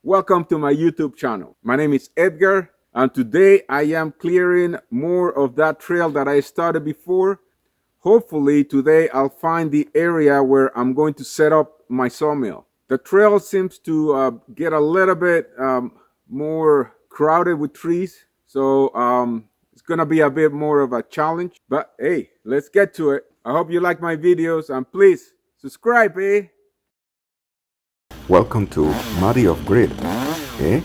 Welcome to my YouTube channel. My name is Edgar, and today I am clearing more of that trail that I started before. Hopefully today I'll find the area where I'm going to set up my sawmill. The trail seems to get a little bit more crowded with trees, so it's gonna be a bit more of a challenge, but hey, let's get to it. I hope you like my videos, and please subscribe, eh? Welcome to Muddy Off Grid, eh?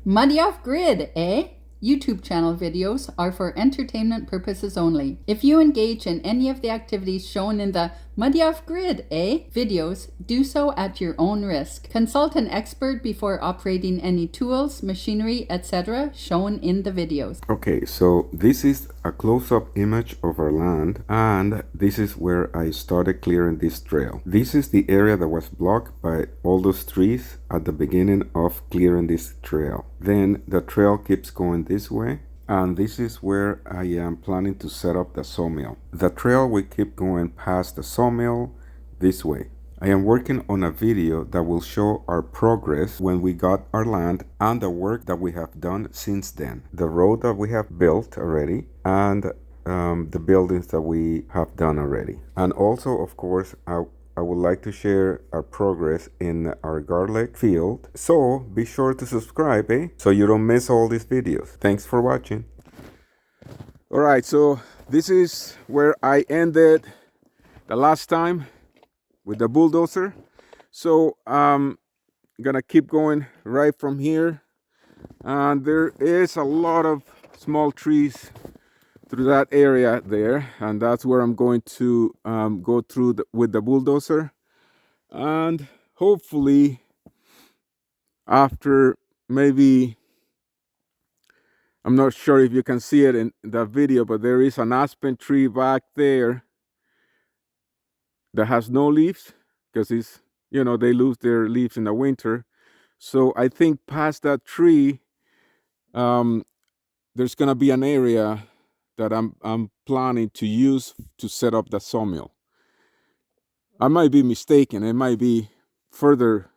Muddy Off Grid, eh? YouTube channel videos are for entertainment purposes only. If you engage in any of the activities shown in the Muddy Off Grid, eh? videos, do so at your own risk. Consult an expert before operating any tools, machinery, etc. shown in the videos. Okay, so this is a close-up image of our land, and this is where I started clearing this trail. This is the area that was blocked by all those trees at the beginning of clearing this trail. Then the trail keeps going this way, and this is where I am planning to set up the sawmill. The trail will keep going past the sawmill this way. I am working on a video that will show our progress when we got our land and the work that we have done since then. The road that we have built already, and the buildings that we have done already. And also, of course, I would like to share our progress in our garlic field. So be sure to subscribe, so you don't miss all these videos. Thanks for watching. All right, so this is where I ended the last time with the bulldozer. So I'm gonna keep going right from here, and there is a lot of small trees through that area there, and that's where I'm going to go through with the bulldozer. And hopefully after maybe, I'm not sure if you can see it in the video, but there is an aspen tree back there that has no leaves, because it's, you know, they lose their leaves in the winter. So I think past that tree there's gonna be an area that I'm planning to use to set up the sawmill. I might be mistaken, it might be further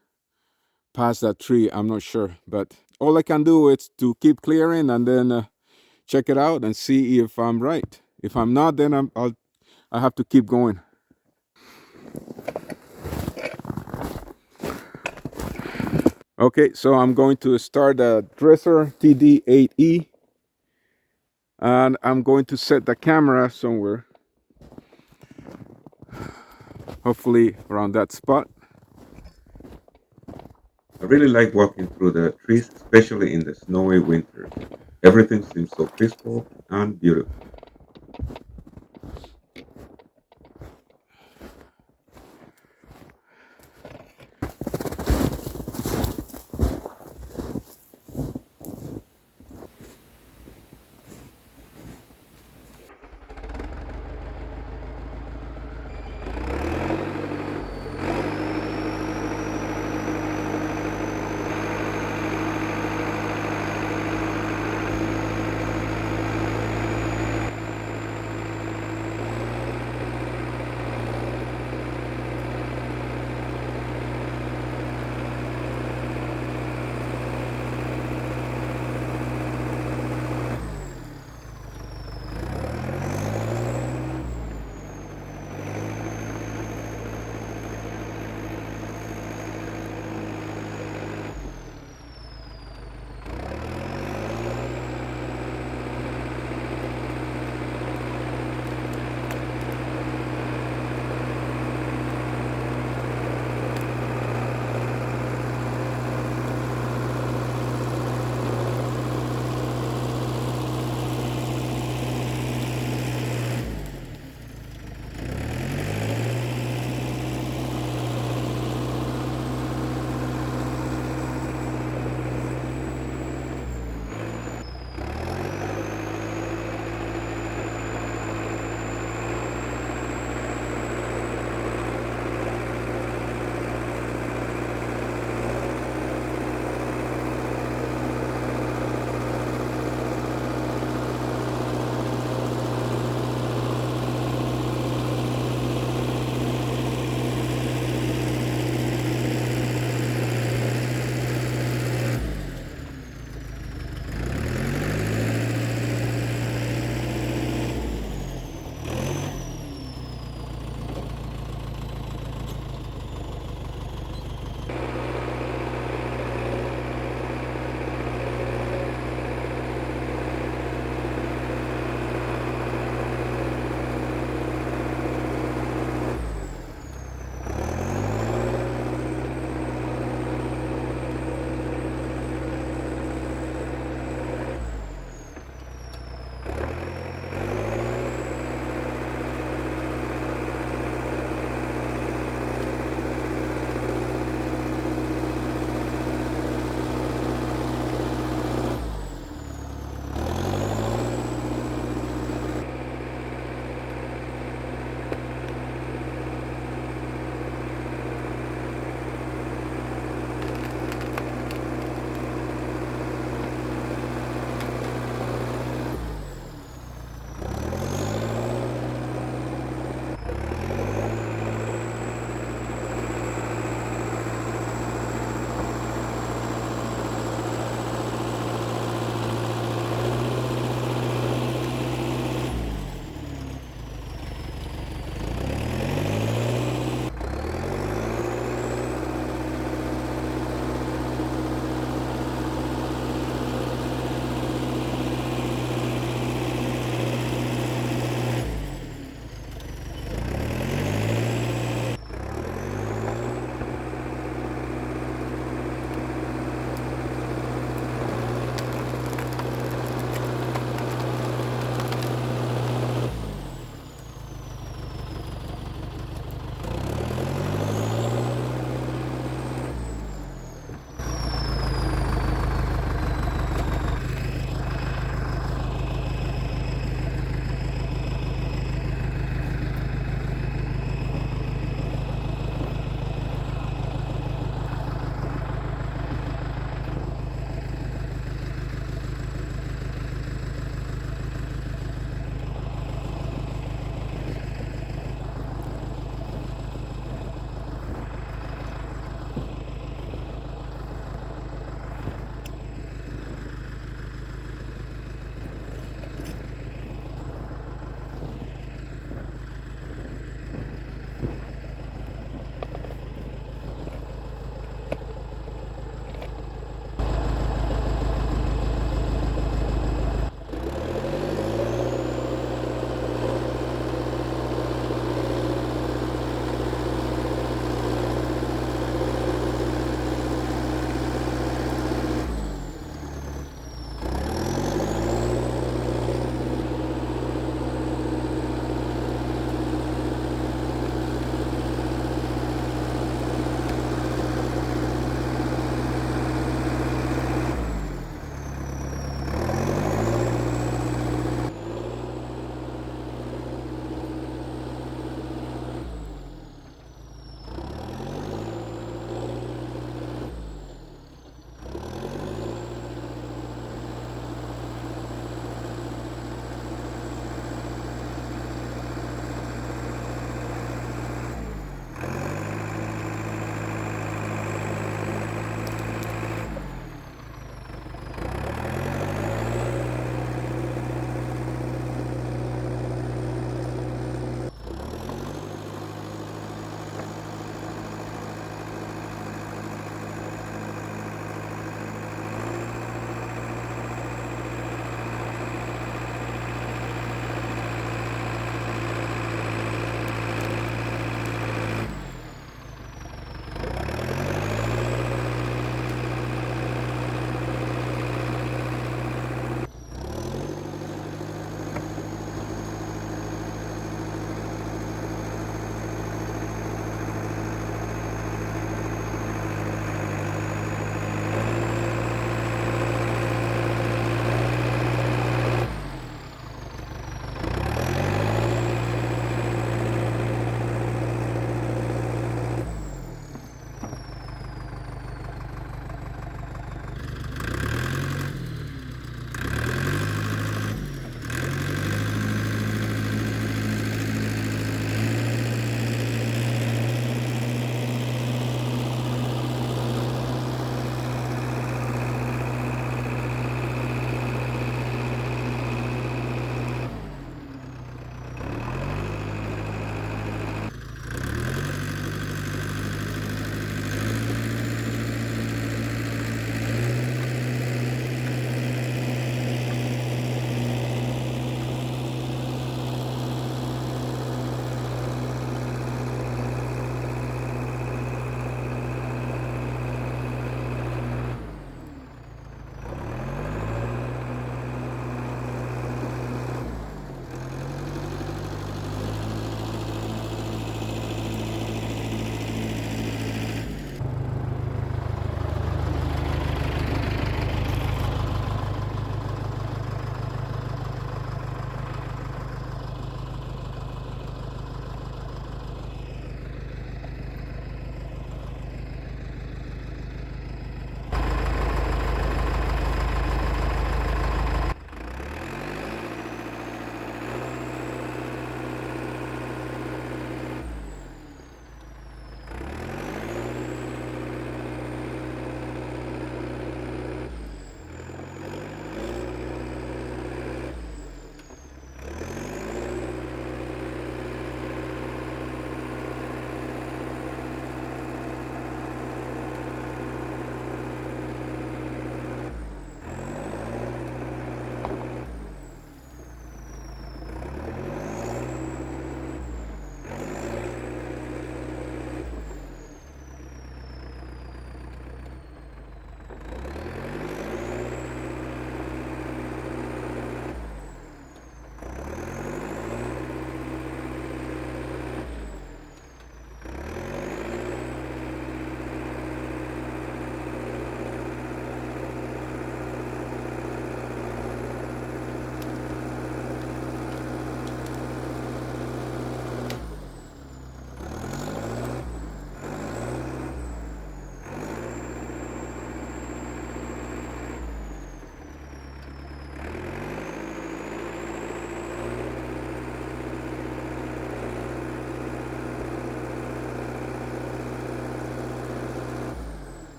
past that tree, I'm not sure, but all I can do is to keep clearing and then check it out and see if I'm right. If I'm not, then I have to keep going. Okay, so I'm going to start the dozer TD8e, and I'm going to set the camera somewhere, hopefully around that spot. I really like walking through the trees, especially in the snowy winter. Everything seems so peaceful and beautiful.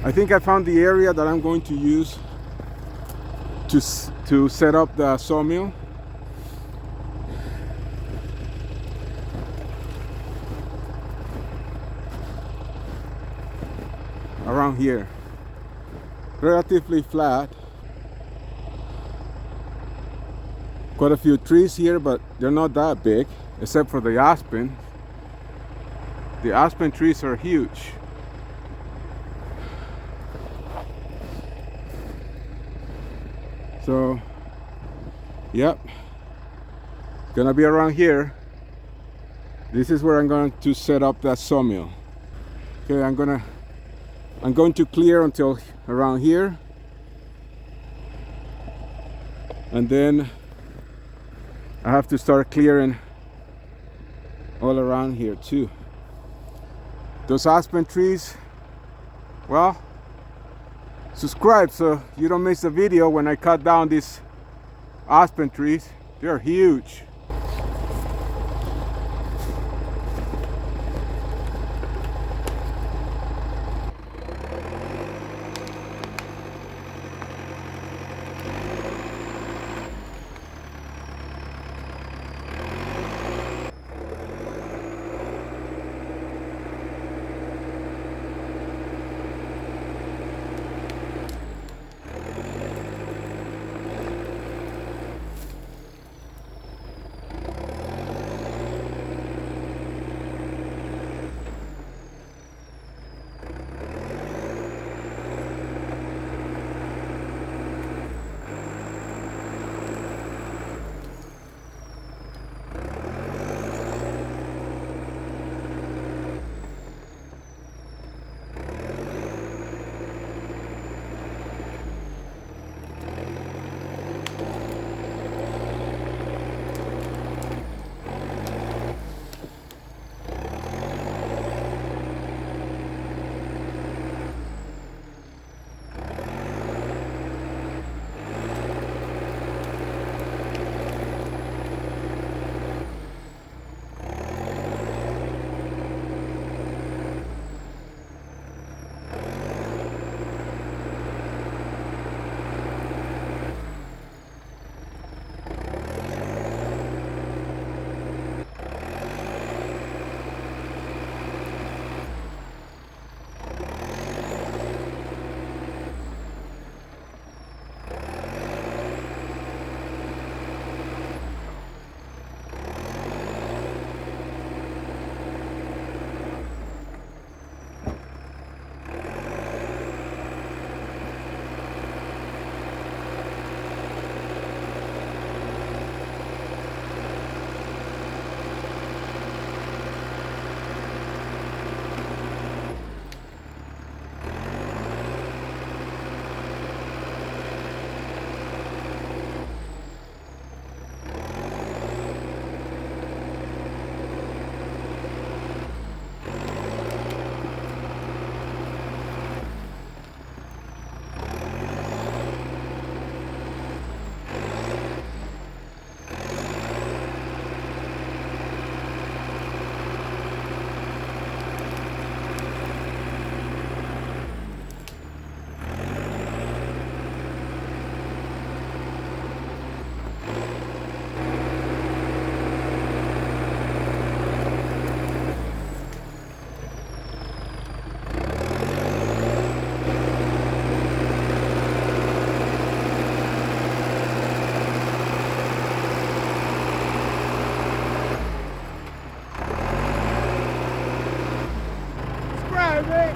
I think I found the area that I'm going to use to set up the sawmill. Around here, relatively flat. Quite a few trees here, but they're not that big, except for the aspen. The aspen trees are huge. So, yep, gonna be around here. This is where I'm going to set up that sawmill. Okay, I'm going to clear until around here, and then I have to start clearing all around here too. Those aspen trees, well, subscribe so you don't miss the video when I cut down these aspen trees. They're huge. Subscribe, man.